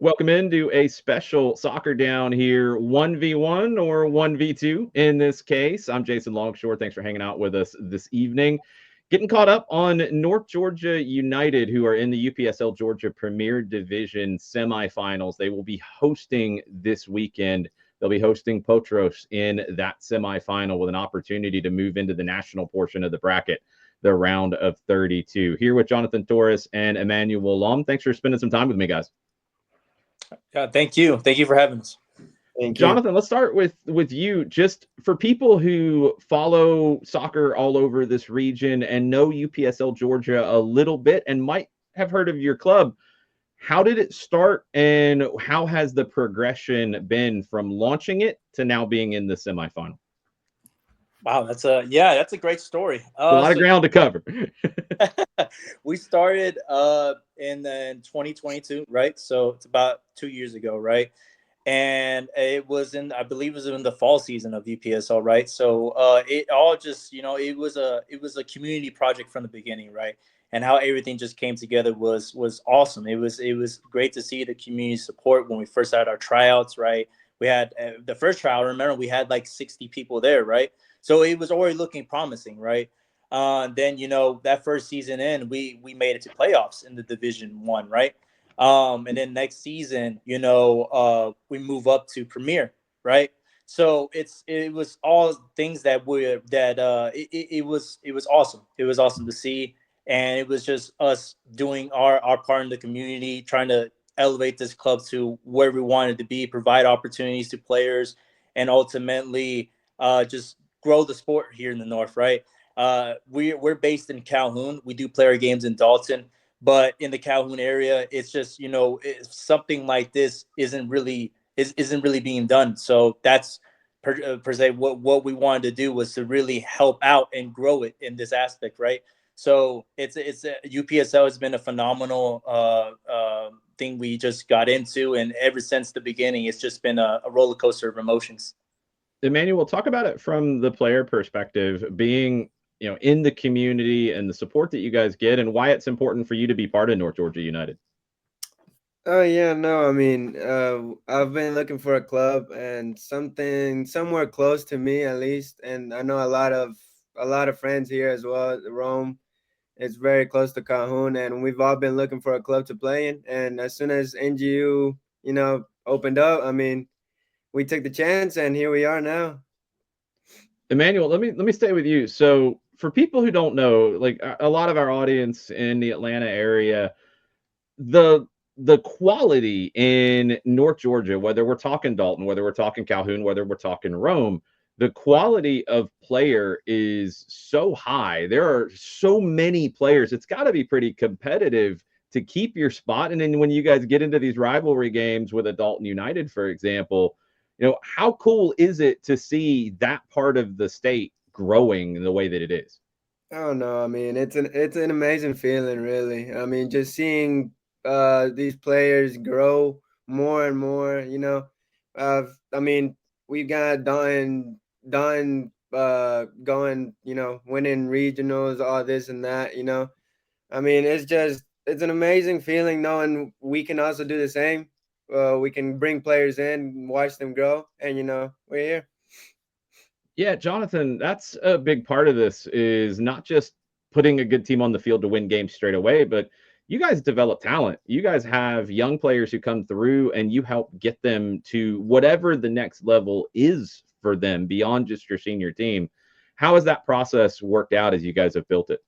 Welcome into a special soccer down here, 1v1 or 1v2 in this case. I'm Jason Longshore. Thanks for hanging out with us this evening. Getting caught up on North Georgia United, who are in the UPSL Georgia Premier Division semifinals. They will be hosting this weekend. They'll be hosting Potros in that semifinal with an opportunity to move into the national portion of the bracket, the round of 32. Here with Jonathan Torres and Emmanuel. Thanks for spending some time with me, guys. Thank you. Thank you for having us. Thank you. Jonathan, let's start with you. Just for people who follow soccer all over this region and know UPSL Georgia a little bit and might have heard of your club, how did it start and how has the progression been from launching it to now being in the semifinal? Wow, that's a great story. A lot of ground to cover. We started in 2022, right? So it's about 2 years ago, right? And I believe it was in the fall season of UPSL, right? So it all just, it was a community project from the beginning, right? And how everything just came together was awesome. It was great to see the community support when we first had our tryouts, right? We had the first tryout. Remember, we had like 60 people there, right? So it was already looking promising, right? Then that first season we made it to playoffs in the Division One, right? And then next season, we move up to Premier, right? So it was all things it was awesome. It was awesome to see, and it was just us doing our part in the community, trying to elevate this club to where we wanted to be, provide opportunities to players, and ultimately just grow the sport here in the North, right? We're based in Calhoun. We do play our games in Dalton, but in the Calhoun area, it's just something like this isn't really being done. So that's per se what we wanted to do was to really help out and grow it in this aspect, right? So it's UPSL has been a phenomenal thing we just got into, and ever since the beginning, it's just been a roller coaster of emotions. Emmanuel, talk about it from the player perspective, being in the community and the support that you guys get, and why it's important for you to be part of North Georgia United. Oh yeah, no, I mean, I've been looking for a club and something somewhere close to me at least, and I know a lot of friends here as well. Rome, it's very close to Calhoun, and we've all been looking for a club to play in. And as soon as NGU, opened up, I mean, we took the chance, and here we are now. Emmanuel, let me stay with you. So for people who don't know, like a lot of our audience in the Atlanta area, the quality in North Georgia, whether we're talking Dalton, whether we're talking Calhoun, whether we're talking Rome, the quality of player is so high. There are so many players. It's got to be pretty competitive to keep your spot. And then when you guys get into these rivalry games with a Dalton United, for example, how cool is it to see that part of the state growing in the way that it is? Oh no, I mean, it's an amazing feeling, really. I mean, just seeing these players grow more and more. I mean, we got going, winning regionals, all this and that. I mean, it's an amazing feeling knowing we can also do the same. We can bring players in, watch them grow, and we're here. Yeah, Jonathan, that's a big part of this is not just putting a good team on the field to win games straight away, but you guys develop talent. You guys have young players who come through and you help get them to whatever the next level is for them beyond just your senior team. How has that process worked out as you guys have built it?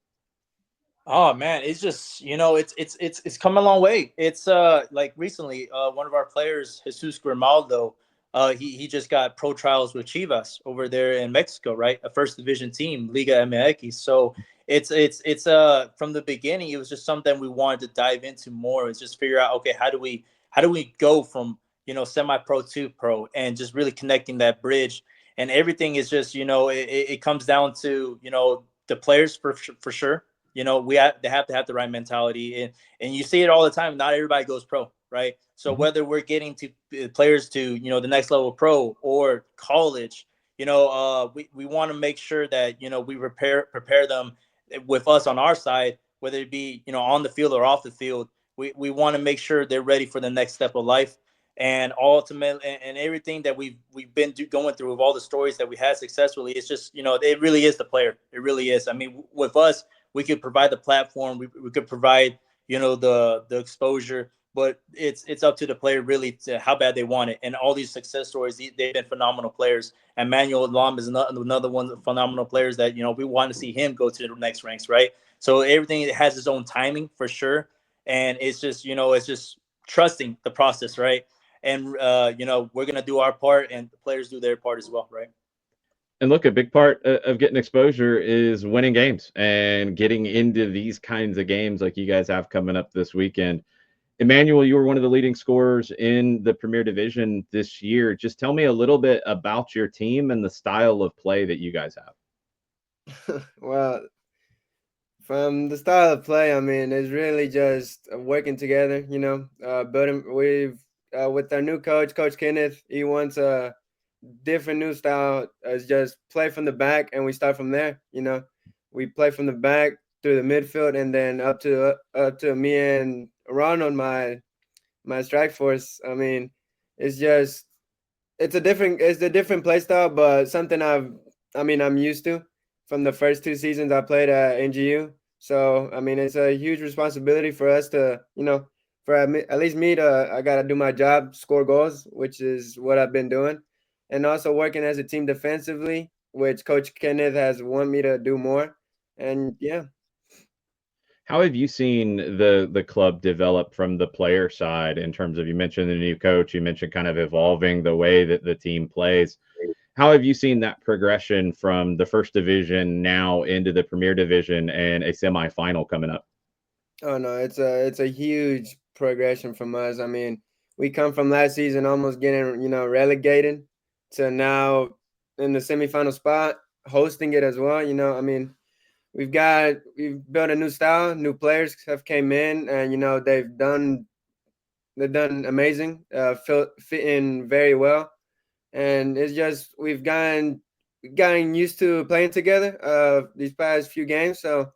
Oh man, it's just it's come a long way. It's like recently, one of our players, Jesus Grimaldo, he just got pro trials with Chivas over there in Mexico, right? A first division team, Liga MX. So it's from the beginning, it was just something we wanted to dive into more. It's just figure out, okay, how do we go from semi pro to pro, and just really connecting that bridge. And everything is just it comes down to the players for sure. They have to have the right mentality, and you see it all the time. Not everybody goes pro, right? So Mhm. whether we're getting to players to the next level pro or college, we want to make sure that we prepare them with us on our side, whether it be on the field or off the field, we want to make sure they're ready for the next step of life. And ultimately, and everything that we've been going through, with all the stories that we had successfully, it's just, it really is the player. It really is. I mean, with us, we could provide the platform, we could provide, the exposure, but it's up to the player really to how bad they want it. And all these success stories, they've been phenomenal players. Emmanuel Lom is another one of the phenomenal players that, we want to see him go to the next ranks, right? So everything has its own timing for sure, and it's just, it's just trusting the process, right? And we're gonna do our part, and the players do their part as well, right? And look, a big part of getting exposure is winning games and getting into these kinds of games like you guys have coming up this weekend. Emmanuel, you were one of the leading scorers in the Premier Division this year. Just tell me a little bit about your team and the style of play that you guys have. Well, from the style of play, I mean, it's really just working together. Building. We've with our new coach, Coach Kenneth. He wants a different new style. It's just play from the back, and we start from there. We play from the back through the midfield, and then up to me and Ronald, my strike force. I mean, it's just it's a different play style, but something I'm used to from the first 2 seasons I played at NGU. So I mean, it's a huge responsibility for us to, for at least me to, I gotta do my job, score goals, which is what I've been doing, and also working as a team defensively, which Coach Kenneth has wanted me to do more. And yeah. How have you seen the club develop from the player side in terms of, you mentioned the new coach, you mentioned kind of evolving the way that the team plays. How have you seen that progression from the first division now into the Premier Division and a semifinal coming up? Oh no, it's a huge progression from us. I mean, we come from last season almost getting, relegated to now in the semifinal spot, hosting it as well. I mean, we've built a new style, new players have came in, and they've done amazing, fit in very well, and it's just we've gotten used to playing together these past few games, so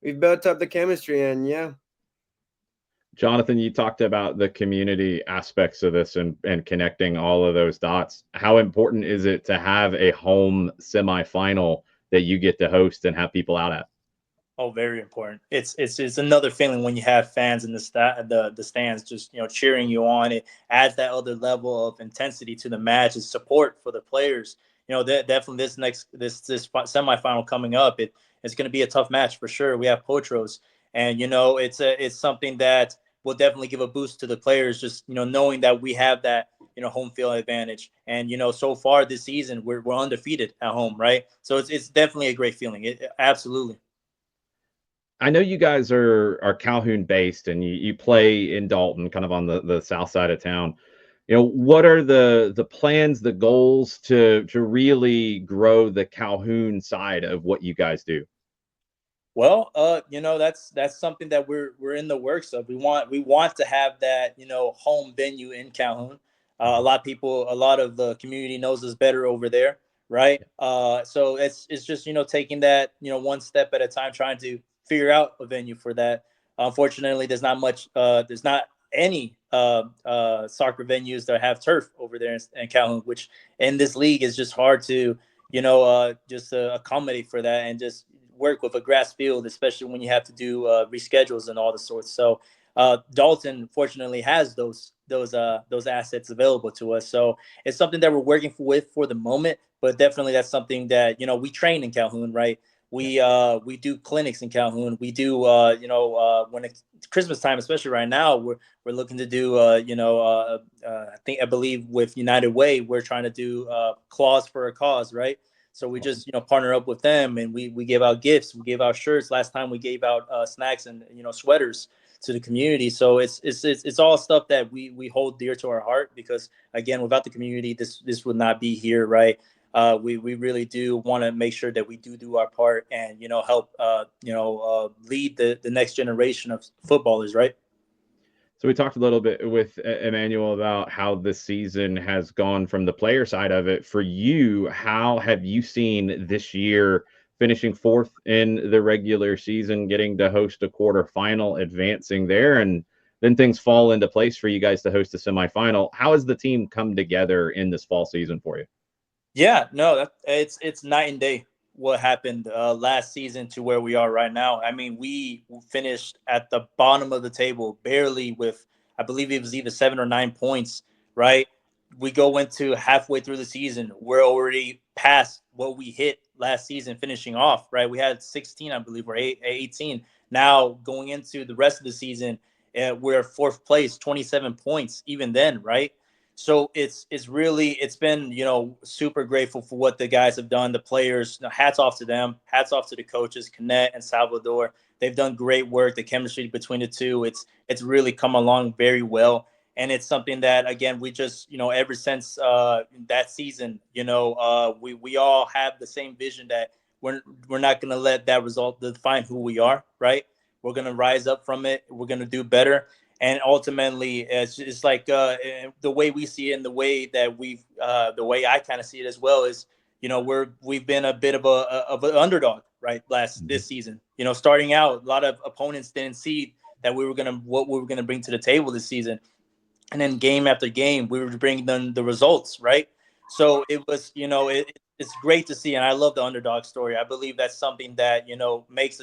we've built up the chemistry, and yeah. Jonathan, you talked about the community aspects of this and connecting all of those dots. How important is it to have a home semifinal that you get to host and have people out at? Oh, very important. It's another feeling when you have fans in the stands, just, cheering you on. It adds that other level of intensity to the match and support for the players. Definitely this semifinal coming up, it's going to be a tough match for sure. We have Potros, and it's something that will definitely give a boost to the players. Just, knowing that we have that, home field advantage, and so far this season we're undefeated at home, right? So it's definitely a great feeling. Absolutely. I know you guys are Calhoun based and you play in Dalton, kind of on the south side of town. What are the plans, the goals to really grow the Calhoun side of what you guys do? Well, that's something that we're in the works of. We want to have that, home venue in Calhoun. A lot of the community knows us better over there, right? So it's just, taking that, one step at a time, trying to figure out a venue for that. Unfortunately, there's not any soccer venues that have turf over there in Calhoun, which in this league is just hard to, just accommodate for that, and just work with a grass field, especially when you have to do reschedules and all the sorts. So Dalton fortunately has those assets available to us. So it's something that we're working with for the moment, but definitely that's something that, we train in Calhoun, right? We do clinics in Calhoun. We do when it's Christmas time, especially right now, we're looking to do I believe with United Way, we're trying to do claws for a cause, right? So we just, partner up with them, and we give out gifts. We gave out shirts. Last time we gave out snacks and, sweaters to the community. So it's all stuff that we hold dear to our heart, because again, without the community, this would not be here, right? We really do want to make sure that we do our part, and, help lead the next generation of footballers, right? So we talked a little bit with Emmanuel about how this season has gone from the player side of it. For you, how have you seen this year finishing fourth in the regular season, getting to host a quarterfinal, advancing there, and then things fall into place for you guys to host a semifinal. How has the team come together in this fall season for you? Yeah, no, it's night and day what happened last season to where we are right now. I mean, we finished at the bottom of the table, barely with, I believe it was either 7 or 9 points, right? We go into halfway through the season, we're already past what we hit last season, finishing off, right? We had 16, I believe, or 18. Now going into the rest of the season, we're fourth place, 27 points, even then, right? So it's been, super grateful for what the guys have done. The players, hats off to them. Hats off to the coaches, Canet and Salvador. They've done great work. The chemistry between the two, it's really come along very well. And it's something that, again, we just, ever since that season, we all have the same vision that we're not going to let that result define who we are, right? We're going to rise up from it. We're going to do better. And ultimately, it's like the way we see it, and the way that the way I kind of see it as well is, we've been a bit of an underdog, right? This season, starting out, a lot of opponents didn't see that what we were gonna bring to the table this season, and then game after game, we were bringing them the results, right? So it was, it's great to see, and I love the underdog story. I believe that's something that makes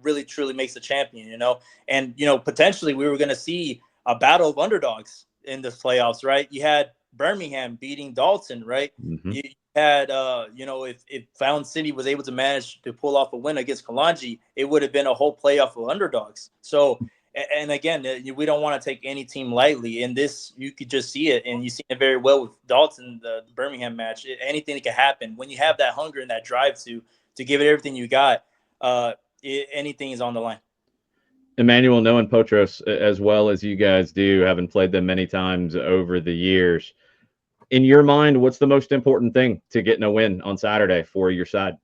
really truly makes a champion, and potentially we were going to see a battle of underdogs in the playoffs, right? You had Birmingham beating Dalton, right? Mm-hmm. You had, if Found City was able to manage to pull off a win against Kalanji, it would have been a whole playoff of underdogs. So and again, we don't want to take any team lightly. In this, you could just see it, and you see it very well with Dalton, the Birmingham match. Anything that can happen when you have that hunger and that drive to give it everything you got. Anything is on the line. Emmanuel, knowing Potros as well as you guys do, having played them many times over the years, in your mind, what's the most important thing to getting a win on Saturday for your side?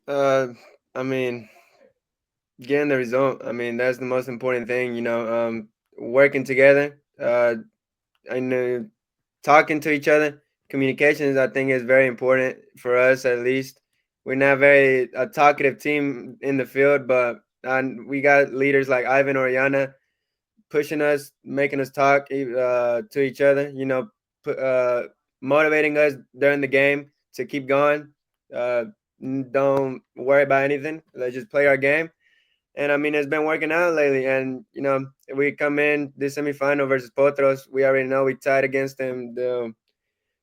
I mean, getting the result. I mean, that's the most important thing. Working together. I know talking to each other. Communications, I think, is very important for us. At least we're not very a talkative team in the field, but we got leaders like Ivan Oriana pushing us, making us talk to each other. Motivating us during the game to keep going. Uh, don't worry about anything. Let's just play our game. And I mean, it's been working out lately. And we come in this semifinal versus Potros. We already know we tied against them the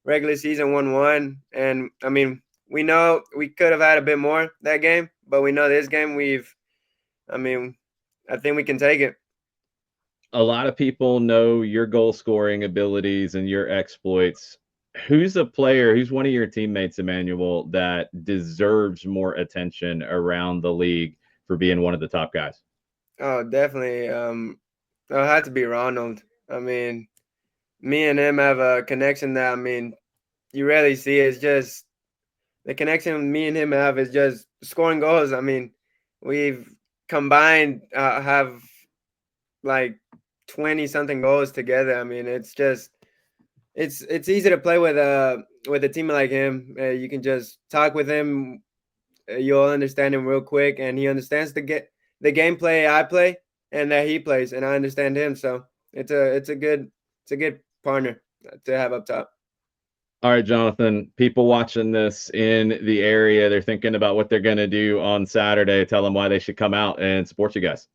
regular season 1-1. And I mean, we know we could have had a bit more that game, but we know this game I think we can take it. A lot of people know your goal scoring abilities and your exploits. Who's a player, who's one of your teammates, Emmanuel, that deserves more attention around the league for being one of the top guys? Oh, definitely. It'll have to be Ronald. I mean, me and him have a connection that, I mean, you rarely see. It's just the connection me and him have is just scoring goals. I mean, we've combined have like 20 something goals together. I mean, it's just it's easy to play with a team like him. You can just talk with him. You'll understand him real quick, and he understands the gameplay I play and that he plays, and I understand him. So it's a good partner to have up top. All right, Jonathan, people watching this in the area, they're thinking about what they're going to do on Saturday. Tell them why they should come out and support you guys.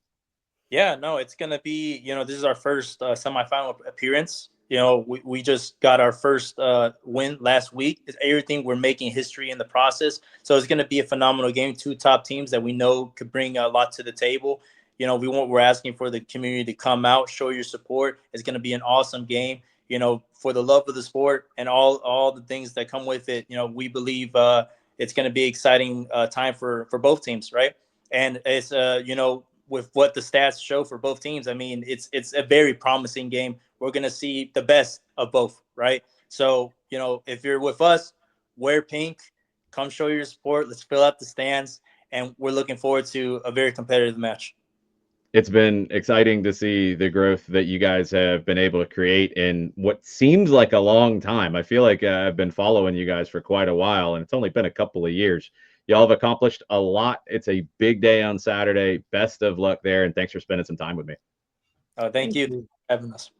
Yeah, no, it's gonna be, this is our first semifinal appearance. We just got our first win last week. It's everything, we're making history in the process. So it's gonna be a phenomenal game. Two top teams that we know could bring a lot to the table. We're asking for the community to come out, show your support. It's gonna be an awesome game. For the love of the sport and all the things that come with it. We believe it's gonna be exciting time for both teams, right? And it's with what the stats show for both teams, I mean, it's a very promising game. We're gonna see the best of both, right? So, if you're with us, wear pink, come show your support. Let's fill out the stands, and we're looking forward to a very competitive match. It's been exciting to see the growth that you guys have been able to create in what seems like a long time. I feel like I've been following you guys for quite a while, and it's only been a couple of years. Y'all have accomplished a lot. It's a big day on Saturday. Best of luck there, and thanks for spending some time with me. Thank you for having us.